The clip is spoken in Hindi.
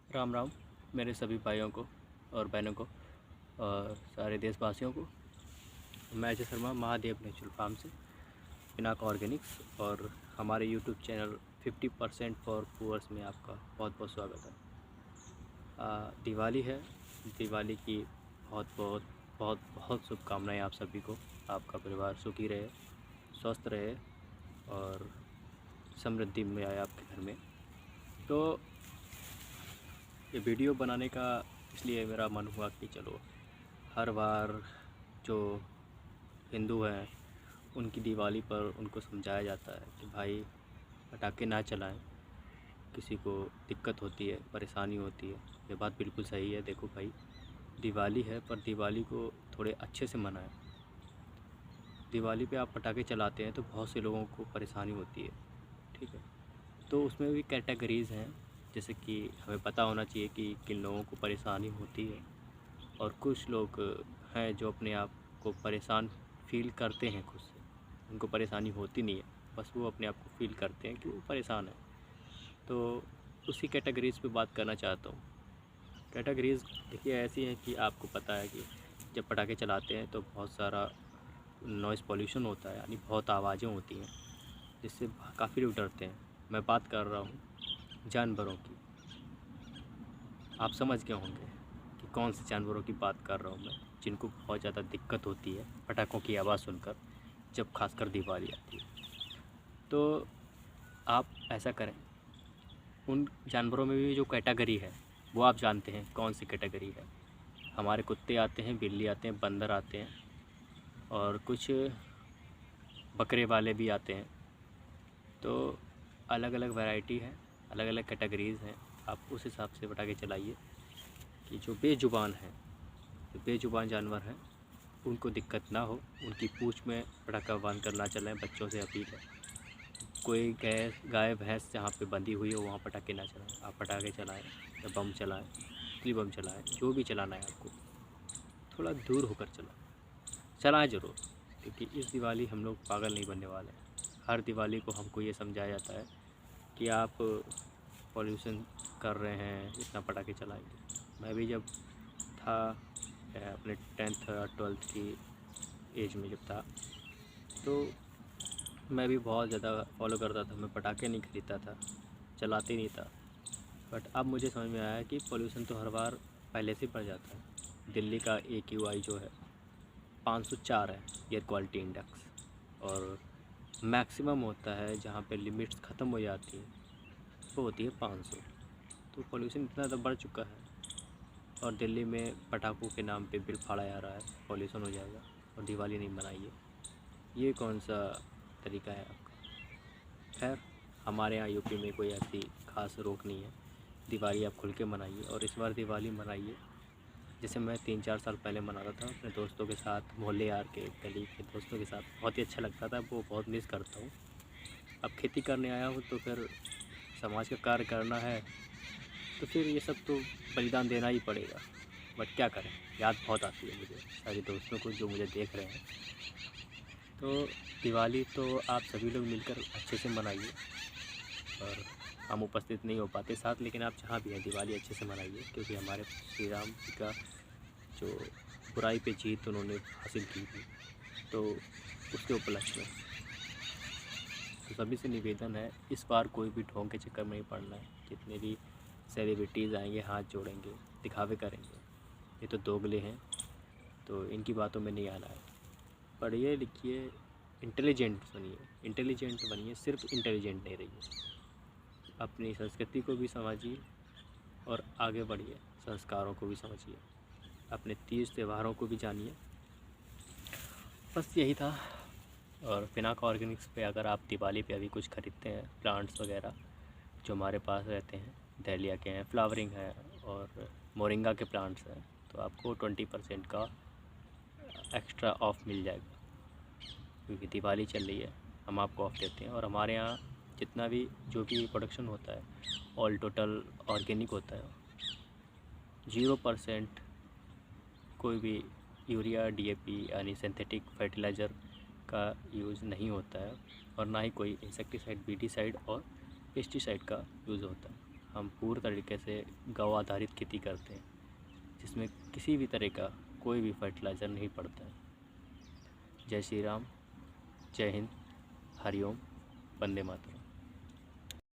राम राम मेरे सभी भाइयों को और बहनों को और सारे देशवासियों को। मैं अजय शर्मा महादेव नेचुरल फार्म से पिनाक ऑर्गेनिक्स और हमारे यूट्यूब चैनल 50% फॉर पुअर्स में आपका बहुत बहुत स्वागत है। दिवाली है, दिवाली की बहुत बहुत बहुत बहुत शुभकामनाएं आप सभी को। आपका परिवार सुखी रहे, स्वस्थ रहे और समृद्धि में आए आपके घर में। तो ये वीडियो बनाने का इसलिए मेरा मन हुआ कि चलो हर बार जो हिंदू हैं उनकी दिवाली पर उनको समझाया जाता है कि भाई पटाखे ना चलाएं, किसी को दिक्कत होती है, परेशानी होती है। ये बात बिल्कुल सही है। देखो भाई, दिवाली है पर दिवाली को थोड़े अच्छे से मनाएं। दिवाली पे आप पटाखे चलाते हैं तो बहुत से लोगों को परेशानी होती है, ठीक है। तो उसमें भी कैटेगरीज़ हैं, जैसे कि हमें पता होना चाहिए कि किन लोगों को परेशानी होती है। और कुछ लोग हैं जो अपने आप को परेशान फील करते हैं खुद से, उनको परेशानी होती नहीं है, बस वो अपने आप को फील करते हैं कि वो परेशान है। तो उसी कैटेगरीज़ पे बात करना चाहता हूँ। कैटेगरीज़ देखिए ऐसी हैं कि आपको पता है कि जब पटाखे चलाते हैं तो बहुत सारा नॉइज़ पॉल्यूशन होता है, यानी बहुत आवाज़ें होती हैं जिससे काफ़ी लोग डरते हैं। मैं बात कर रहा हूँ जानवरों की। आप समझ गए होंगे कि कौन से जानवरों की बात कर रहा हूँ मैं, जिनको बहुत ज़्यादा दिक्कत होती है पटाखों की आवाज़ सुनकर, जब खासकर दिवाली आती है। तो आप ऐसा करें, उन जानवरों में भी जो कैटेगरी है वो आप जानते हैं कौन सी कैटेगरी है। हमारे कुत्ते आते हैं, बिल्ली आते हैं, बंदर आते हैं और कुछ बकरे वाले भी आते हैं। तो अलग अलग वैरायटी है, अलग अलग कैटेगरीज़ हैं। आप उस हिसाब से पटाखे चलाइए कि जो बेजुबान हैं, जो बेजुबान जानवर हैं, उनको दिक्कत ना हो। उनकी पूँछ में पटाखा बांध कर ना चलाएं, बच्चों से अपील है। कोई गाय भैंस जहाँ पे बंधी हुई हो वहाँ पटाखे ना चलाएं। आप पटाखे चलाएं या बम चलाएं, तितली बम चलाएं, जो भी चलाना है आपको, थोड़ा दूर होकर चलाएं ज़रूर, क्योंकि इस दिवाली हम लोग पागल नहीं बनने वाले हैं। हर दिवाली को हमको ये समझाया जाता है कि आप पॉल्यूशन कर रहे हैं, इतना पटाखे चलाएंगे। मैं भी जब था अपने 10th और 12th की एज में जब था, तो मैं भी बहुत ज़्यादा फॉलो करता था। मैं पटाखे नहीं ख़रीदता था, चलाते नहीं था। बट अब मुझे समझ में आया कि पोल्यूशन तो हर बार पहले से बढ़ जाता है। दिल्ली का AQI जो है 504 है, एयर क्वालिटी इंडेक्स, और मैक्सिमम होता है जहाँ पे लिमिट्स ख़त्म हो जाती है वो होती है 500। तो पोल्यूशन इतना ज़्यादा बढ़ चुका है और दिल्ली में पटाखों के नाम पे बिल फाड़ा जा रहा है, पोल्यूशन हो जाएगा और दिवाली नहीं मनाइए। ये कौन सा तरीका है आपका? खैर, हमारे यहाँ यूपी में कोई ऐसी खास रोक नहीं है। दिवाली आप खुल के मनाइए और इस बार दिवाली मनाइए जैसे मैं 3-4 साल पहले मनाता था अपने दोस्तों के साथ, मोहल्ले यार के, गली के दोस्तों के साथ। बहुत ही अच्छा लगता था, वो बहुत मिस करता हूँ। अब खेती करने आया हूँ तो फिर समाज का कार्य करना है, तो फिर ये सब तो बलिदान देना ही पड़ेगा। बट क्या करें, याद बहुत आती है मुझे सारे दोस्तों को जो मुझे देख रहे हैं। तो दिवाली तो आप सभी लोग मिलकर अच्छे से मनाइए, और हम उपस्थित नहीं हो पाते साथ, लेकिन आप जहाँ भी हैं दिवाली अच्छे से मनाइए, क्योंकि हमारे श्री राम जी का जो बुराई पे जीत उन्होंने हासिल की थी, तो उसके उपलक्ष्य में तो सभी से निवेदन है, इस बार कोई भी ढोंग के चक्कर में नहीं पड़ना है। जितने भी सेलिब्रिटीज़ आएंगे हाथ जोड़ेंगे, दिखावे करेंगे, ये तो दोगले हैं, तो इनकी बातों में नहीं आना है। पढ़िए लिखिए, इंटेलिजेंट बनिए, सिर्फ इंटेलिजेंट नहीं रहिए। अपनी संस्कृति को भी समझिए और आगे बढ़िए, संस्कारों को भी समझिए, अपने तीज त्योहारों को भी जानिए। बस यही था। और पिनाक ऑर्गेनिक्स पे अगर आप दिवाली पे अभी कुछ ख़रीदते हैं, प्लांट्स वगैरह जो हमारे पास रहते हैं, डहलिया के हैं, फ्लावरिंग है और मोरिंगा के प्लांट्स हैं, तो आपको 20% का एक्स्ट्रा ऑफ मिल जाएगा। क्योंकि दिवाली चल रही है, हम आपको ऑफ देते हैं। और हमारे यहाँ जितना भी जो भी प्रोडक्शन होता है ऑल टोटल ऑर्गेनिक होता है। 0% कोई भी यूरिया, DAP यानी सिंथेटिक फर्टिलाइज़र का यूज़ नहीं होता है, और ना ही कोई इंसेक्टिसाइड, बीटीसाइड और पेस्टिसाइड का यूज़ होता है। हम पूर्ण तरीके से गौ आधारित खेती करते हैं, जिसमें किसी भी तरह का कोई भी फर्टिलाइज़र नहीं पड़ता है। जय श्री राम, जय हिंद, हरिओम, वंदे मातरम।